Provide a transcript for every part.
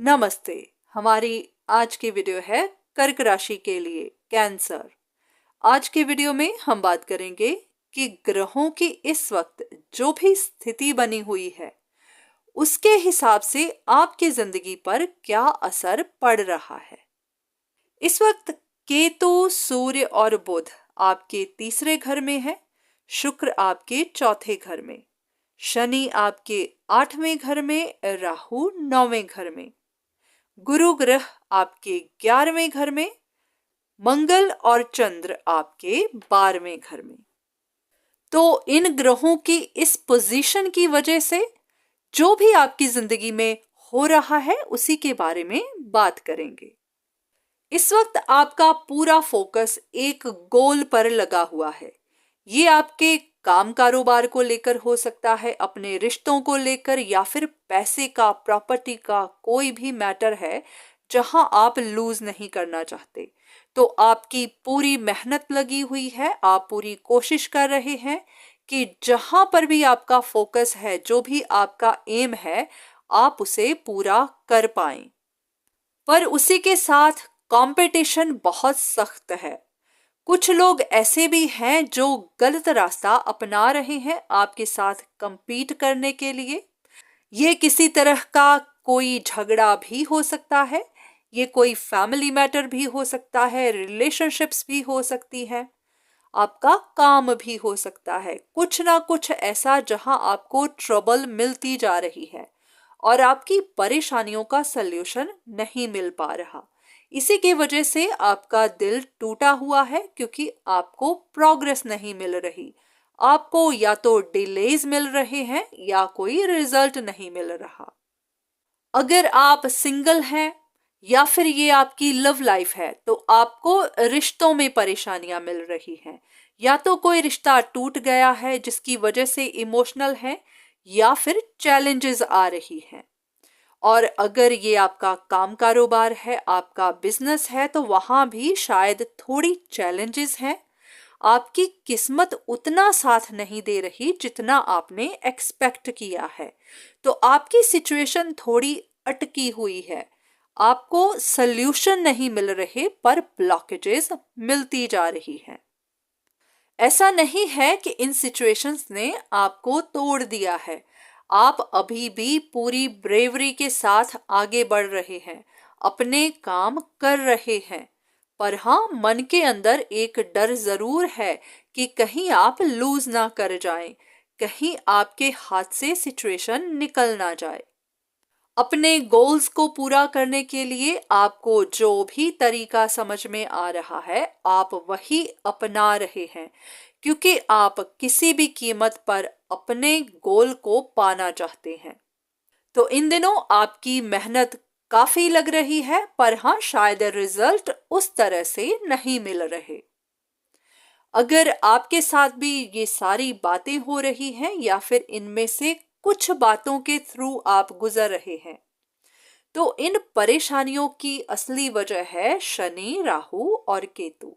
नमस्ते। हमारी आज की वीडियो है कर्क राशि के लिए कैंसर। आज के वीडियो में हम बात करेंगे कि ग्रहों की इस वक्त जो भी स्थिति बनी हुई है उसके हिसाब से आपकी जिंदगी पर क्या असर पड़ रहा है। इस वक्त केतु, सूर्य और बुध आपके तीसरे घर में है, शुक्र आपके चौथे घर में, शनि आपके 8वें घर में, राहु 9वें घर में, गुरु ग्रह आपके 11वें घर में, मंगल और चंद्र आपके 12वें घर में। तो इन ग्रहों की इस पोजीशन की वजह से जो भी आपकी जिंदगी में हो रहा है उसी के बारे में बात करेंगे। इस वक्त आपका पूरा फोकस एक गोल पर लगा हुआ है। ये आपके काम कारोबार को लेकर हो सकता है, अपने रिश्तों को लेकर, या फिर पैसे का, प्रॉपर्टी का कोई भी मैटर है जहां आप लूज नहीं करना चाहते। तो आपकी पूरी मेहनत लगी हुई है, आप पूरी कोशिश कर रहे हैं कि जहां पर भी आपका फोकस है, जो भी आपका एम है, आप उसे पूरा कर पाएं। पर उसी के साथ कंपटीशन बहुत सख्त है। कुछ लोग ऐसे भी हैं जो गलत रास्ता अपना रहे हैं आपके साथ compete करने के लिए। ये किसी तरह का कोई झगड़ा भी हो सकता है, ये कोई फैमिली मैटर भी हो सकता है, रिलेशनशिप्स भी हो सकती है, आपका काम भी हो सकता है। कुछ ना कुछ ऐसा जहां आपको ट्रबल मिलती जा रही है और आपकी परेशानियों का सल्यूशन नहीं मिल पा रहा। इसी की वजह से आपका दिल टूटा हुआ है, क्योंकि आपको प्रोग्रेस नहीं मिल रही। आपको या तो डिलेज मिल रहे हैं या कोई रिजल्ट नहीं मिल रहा। अगर आप सिंगल हैं या फिर ये आपकी लव लाइफ है तो आपको रिश्तों में परेशानियां मिल रही हैं। या तो कोई रिश्ता टूट गया है जिसकी वजह से इमोशनल है, या फिर चैलेंजेस आ रही हैं। और अगर ये आपका काम कारोबार है, आपका बिजनेस है, तो वहां भी शायद थोड़ी चैलेंजेस हैं। आपकी किस्मत उतना साथ नहीं दे रही जितना आपने एक्सपेक्ट किया है। तो आपकी सिचुएशन थोड़ी अटकी हुई है, आपको सल्यूशन नहीं मिल रहे पर ब्लॉकेजेस मिलती जा रही हैं। ऐसा नहीं है कि इन सिचुएशंस ने आपको तोड़ दिया है। आप अभी भी पूरी ब्रेवरी के साथ आगे बढ़ रहे हैं, अपने काम कर रहे हैं। पर हाँ, मन के अंदर एक डर जरूर है कि कहीं आप लूज ना कर जाएं, कहीं आपके हाथ से सिचुएशन निकल ना जाए। अपने गोल्स को पूरा करने के लिए आपको जो भी तरीका समझ में आ रहा है आप वही अपना रहे हैं, क्योंकि आप किसी भी कीमत पर अपने गोल को पाना चाहते हैं। तो इन दिनों आपकी मेहनत काफी लग रही है, पर हाँ, शायद रिजल्ट उस तरह से नहीं मिल रहे। अगर आपके साथ भी ये सारी बातें हो रही हैं या फिर इनमें से कुछ बातों के थ्रू आप गुजर रहे हैं, तो इन परेशानियों की असली वजह है शनि, राहु और केतु।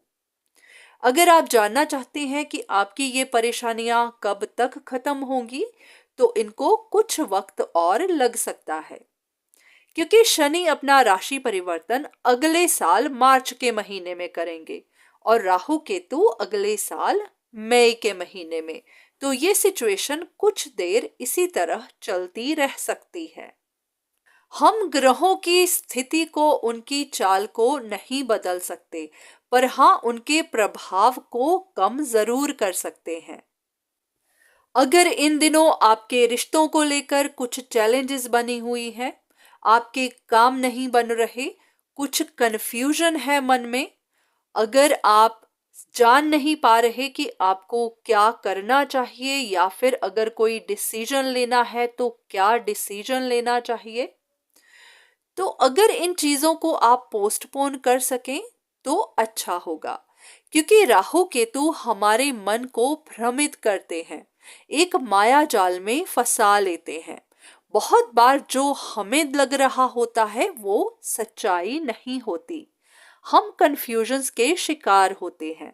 अगर आप जानना चाहते हैं कि आपकी ये परेशानियां कब तक खत्म होंगी, तो इनको कुछ वक्त और लग सकता है, क्योंकि शनि अपना राशि परिवर्तन अगले साल मार्च के महीने में करेंगे और राहु केतु अगले साल मई के महीने में। तो ये सिचुएशन कुछ देर इसी तरह चलती रह सकती है। हम ग्रहों की स्थिति को, उनकी चाल को नहीं बदल सकते, पर हाँ, उनके प्रभाव को कम जरूर कर सकते हैं। अगर इन दिनों आपके रिश्तों को लेकर कुछ चैलेंजेस बनी हुई है, आपके काम नहीं बन रहे, कुछ कंफ्यूजन है मन में, अगर आप जान नहीं पा रहे कि आपको क्या करना चाहिए, या फिर अगर कोई डिसीजन लेना है तो क्या डिसीजन लेना चाहिए, तो अगर इन चीजों को आप पोस्टपोन कर सकें तो अच्छा होगा। क्योंकि राहु केतु हमारे मन को भ्रमित करते हैं, एक माया जाल में फंसा लेते हैं। बहुत बार जो हमें लग रहा होता है वो सच्चाई नहीं होती, हम कंफ्यूजन्स के शिकार होते हैं।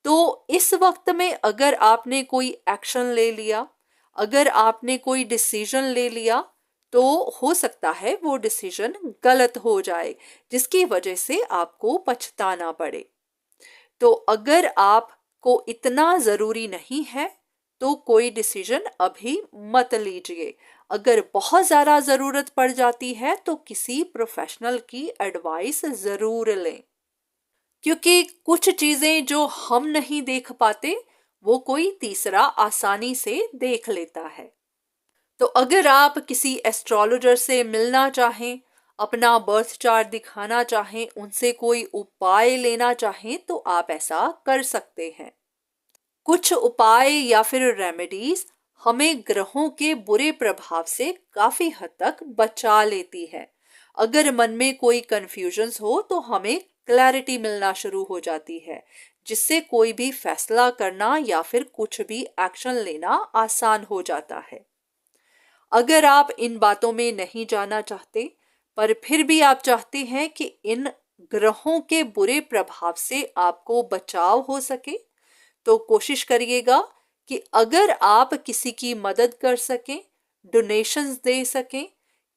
तो इस वक्त में अगर आपने कोई एक्शन ले लिया, अगर आपने कोई डिसीजन ले लिया, तो हो सकता है वो डिसीजन गलत हो जाए, जिसकी वजह से आपको पछताना पड़े। तो अगर आपको इतना ज़रूरी नहीं है तो कोई डिसीजन अभी मत लीजिए। अगर बहुत ज़्यादा ज़रूरत पड़ जाती है तो किसी प्रोफेशनल की एडवाइस ज़रूर लें, क्योंकि कुछ चीज़ें जो हम नहीं देख पाते वो कोई तीसरा आसानी से देख लेता है। तो अगर आप किसी एस्ट्रोलॉजर से मिलना चाहें, अपना बर्थ चार्ट दिखाना चाहें, उनसे कोई उपाय लेना चाहें तो आप ऐसा कर सकते हैं। कुछ उपाय या फिर रेमेडीज हमें ग्रहों के बुरे प्रभाव से काफी हद तक बचा लेती है। अगर मन में कोई कंफ्यूजन्स हो तो हमें क्लैरिटी मिलना शुरू हो जाती है, जिससे कोई भी फैसला करना या फिर कुछ भी एक्शन लेना आसान हो जाता है। अगर आप इन बातों में नहीं जाना चाहते पर फिर भी आप चाहते हैं कि इन ग्रहों के बुरे प्रभाव से आपको बचाव हो सके, तो कोशिश करिएगा कि अगर आप किसी की मदद कर सकें, डोनेशंस दे सकें,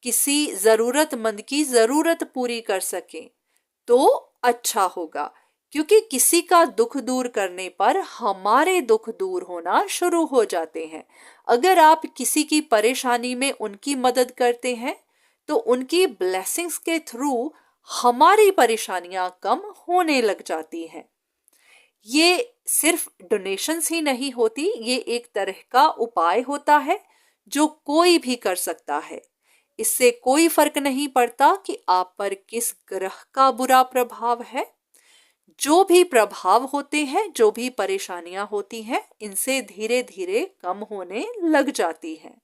किसी ज़रूरतमंद की ज़रूरत पूरी कर सकें तो अच्छा होगा, क्योंकि किसी का दुख दूर करने पर हमारे दुख दूर होना शुरू हो जाते हैं। अगर आप किसी की परेशानी में उनकी मदद करते हैं तो उनकी ब्लेसिंग्स के थ्रू हमारी परेशानियां कम होने लग जाती हैं। ये सिर्फ डोनेशंस ही नहीं होती, ये एक तरह का उपाय होता है जो कोई भी कर सकता है। इससे कोई फर्क नहीं पड़ता कि आप पर किस ग्रह का बुरा प्रभाव है। जो भी प्रभाव होते हैं, जो भी परेशानियां होती हैं, इनसे धीरे धीरे कम होने लग जाती हैं।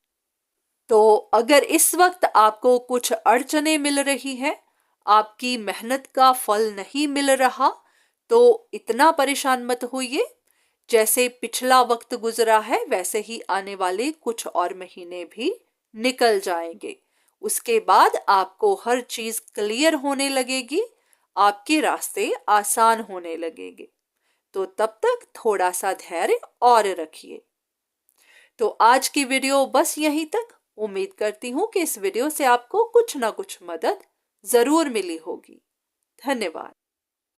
तो अगर इस वक्त आपको कुछ अड़चने मिल रही है, आपकी मेहनत का फल नहीं मिल रहा, तो इतना परेशान मत होइए। जैसे पिछला वक्त गुजरा है वैसे ही आने वाले कुछ और महीने भी निकल जाएंगे। उसके बाद आपको हर चीज क्लियर होने लगेगी, आपके रास्ते आसान होने लगेंगे। तो तब तक थोड़ा सा धैर्य और रखिए। तो आज की वीडियो बस यहीं तक। उम्मीद करती हूँ कि इस वीडियो से आपको कुछ ना कुछ मदद जरूर मिली होगी। धन्यवाद।